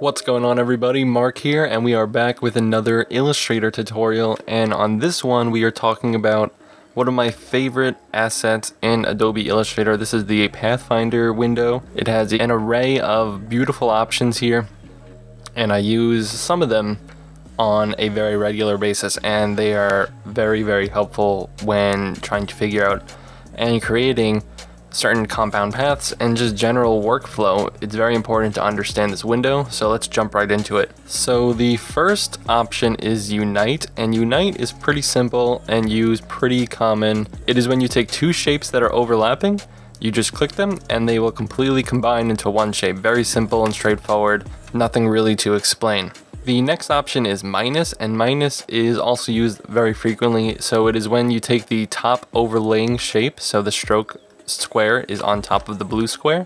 What's going on, everybody? Mark here, and we are back with another Illustrator tutorial, and on this one we are talking about one of my favorite assets in Adobe Illustrator. This is the Pathfinder window. It has an array of beautiful options here, and I use some of them on a very regular basis, and they are very helpful when trying to figure out and creating certain compound paths and just general workflow. It's very important to understand this window, so let's jump right into it. So the first option is Unite, and Unite is pretty simple and used pretty common. It is when you take two shapes that are overlapping, you just click them and they will completely combine into one shape. Very simple and straightforward, nothing really to explain. The next option is minus, and minus is also used very frequently. So it is when you take the top overlaying shape, so the stroke square is on top of the blue square.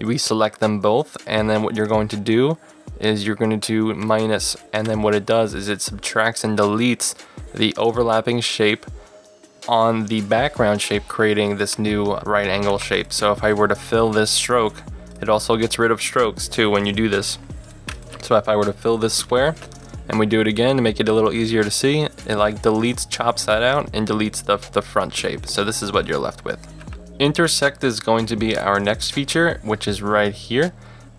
We select them both, and then what you're going to do is you're going to do minus, and then what it does is it subtracts and deletes the overlapping shape on the background shape, creating this new right angle shape. So if I were to fill this stroke, it also gets rid of strokes too when you do this. So if I were to fill this square and we do it again to make it a little easier to see, it like deletes, chops that out and deletes the front shape. So this is what you're left with. Intersect is going to be our next feature, which is right here,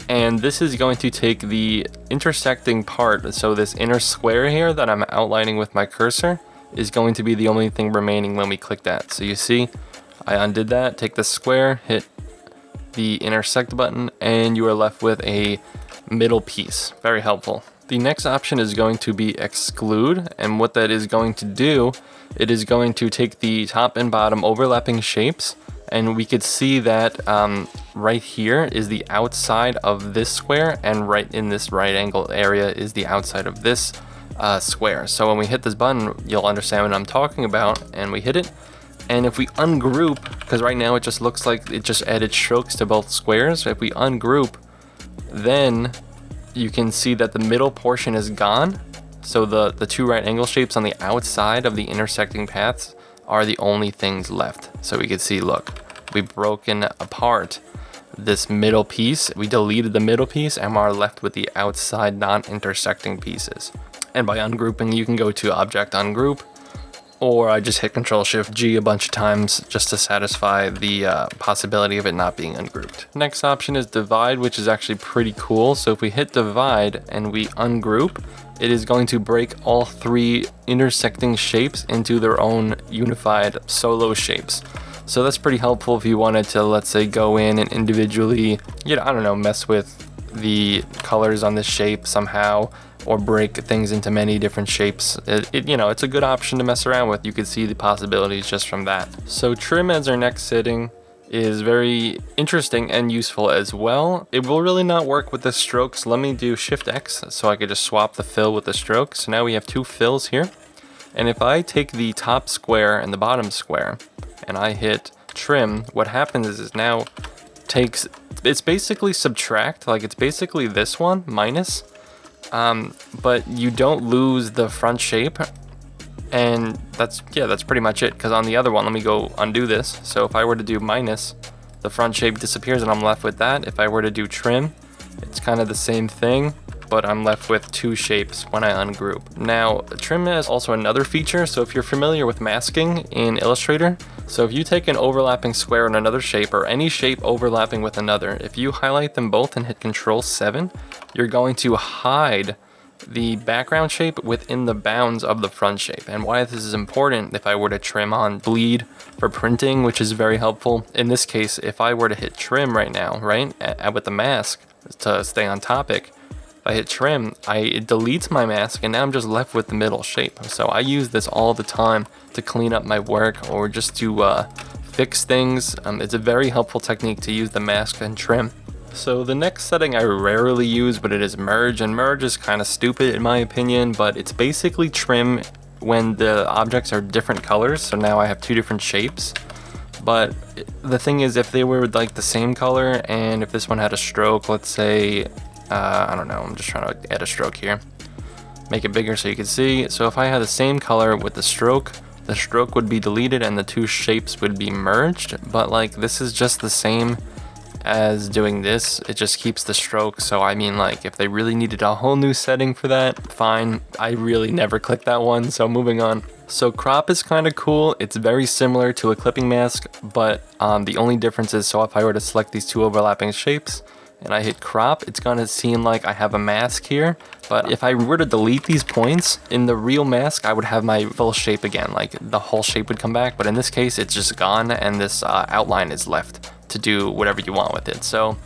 and this is going to take the intersecting part, so this inner square here that I'm outlining with my cursor is going to be the only thing remaining when we click that. So you see I undid that, take the square, hit the intersect button, and you are left with a middle piece. Very helpful. The next option is going to be exclude, and what that is going to do, it is going to take the top and bottom overlapping shapes, and we could see that right here is the outside of this square, and right in this right angle area is the outside of this square. So when we hit this button, you'll understand what I'm talking about, and we hit it. And if we ungroup, because right now it just looks like it just added strokes to both squares, if we ungroup, then you can see that the middle portion is gone. So the two right angle shapes on the outside of the intersecting paths are the only things left. So we can see, look, we've broken apart this middle piece. We deleted the middle piece and are left with the outside non-intersecting pieces. And by ungrouping, you can go to Object Ungroup, or I just hit Control-Shift-G a bunch of times just to satisfy the possibility of it not being ungrouped. Next option is Divide, which is actually pretty cool. So if we hit Divide and we ungroup, it is going to break all three intersecting shapes into their own unified solo shapes. So that's pretty helpful if you wanted to, let's say, go in and individually, I don't know, mess with the colors on this shape somehow, or break things into many different shapes. It's a good option to mess around with. You can see the possibilities just from that. So trim as our next setting is very interesting and useful as well. It will really not work with the strokes. Let me do Shift X so I could just swap the fill with the stroke. So now we have two fills here. And if I take the top square and the bottom square and I hit trim, what happens is now it's basically subtract, like it's basically this one minus, but you don't lose the front shape. And that's pretty much it, because on the other one, let me go undo this. So if I were to do minus, the front shape disappears and I'm left with that. If I were to do trim, it's kind of the same thing, but I'm left with two shapes when I ungroup. Now, trim has also another feature. So if you're familiar with masking in Illustrator, so if you take an overlapping square in another shape, or any shape overlapping with another, if you highlight them both and hit Control-7, you're going to hide the background shape within the bounds of the front shape. And why this is important, if I were to trim on bleed for printing, which is very helpful. In this case, if I were to hit trim right now, right, with the mask to stay on topic, if I hit trim, it deletes my mask and now I'm just left with the middle shape. So I use this all the time to clean up my work or just to fix things. It's a very helpful technique to use the mask and trim. So the next setting I rarely use, but it is merge, and merge is kind of stupid in my opinion, but it's basically trim when the objects are different colors. So now I have two different shapes, but the thing is, if they were like the same color, and if this one had a stroke, let's say, I don't know, I'm just trying to add a stroke here, make it bigger so you can see. So if I had the same color with the stroke would be deleted and the two shapes would be merged, but like this is just the same as doing this. It just keeps the stroke. So I mean, like, if they really needed a whole new setting for that, fine. I really never clicked that one, so moving on. So crop is kind of cool. It's very similar to a clipping mask, but the only difference is, so if I were to select these two overlapping shapes and I hit crop, it's gonna seem like I have a mask here. But if I were to delete these points in the real mask, I would have my full shape again, like the whole shape would come back. But in this case, it's just gone, and this outline is left to do whatever you want with it. So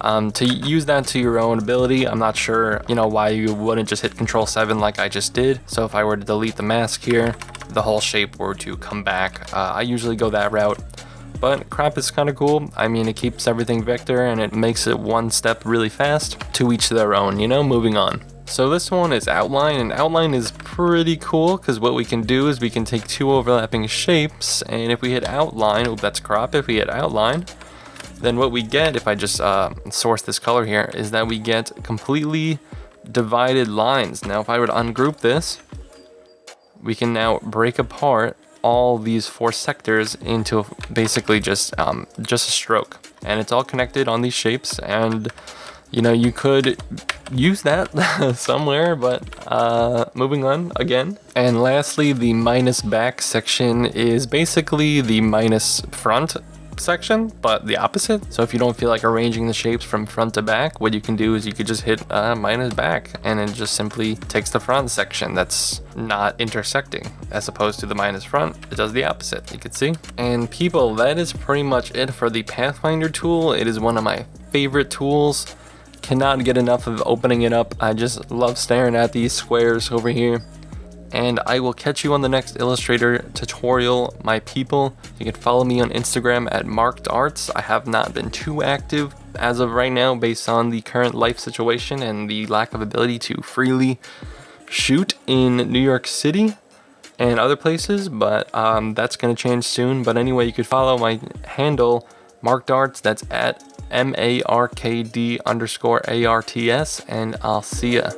to use that to your own ability, I'm not sure, you know, why you wouldn't just hit Control-7 like I just did. So if I were to delete the mask here, the whole shape were to come back. I usually go that route. But crop is kind of cool. I mean, it keeps everything vector and it makes it one step really fast. To each their own, you know, moving on. So this one is outline, and outline is pretty cool because what we can do is we can take two overlapping shapes, and if we hit outline, oh, that's crop. If we hit outline, then what we get, if I just source this color here, is that we get completely divided lines. Now, if I were to ungroup this, we can now break apart all these four sectors into basically just a stroke, and it's all connected on these shapes. And you know, you could use that somewhere, but moving on again. And lastly, the minus back section is basically the minus front section, but the opposite. So if you don't feel like arranging the shapes from front to back, what you can do is you could just hit minus back, and it just simply takes the front section that's not intersecting, as opposed to the minus front, it does the opposite, you can see. And people, that is pretty much it for the Pathfinder tool. It is one of my favorite tools. Cannot get enough of opening it up. I just love staring at these squares over here. And I will catch you on the next Illustrator tutorial, my people. You can follow me on Instagram at markedarts. I have not been too active as of right now based on the current life situation and the lack of ability to freely shoot in New York City and other places, but that's going to change soon. But anyway, you could follow my handle, markedarts. That's at MARKD_ARTS, and I'll see ya.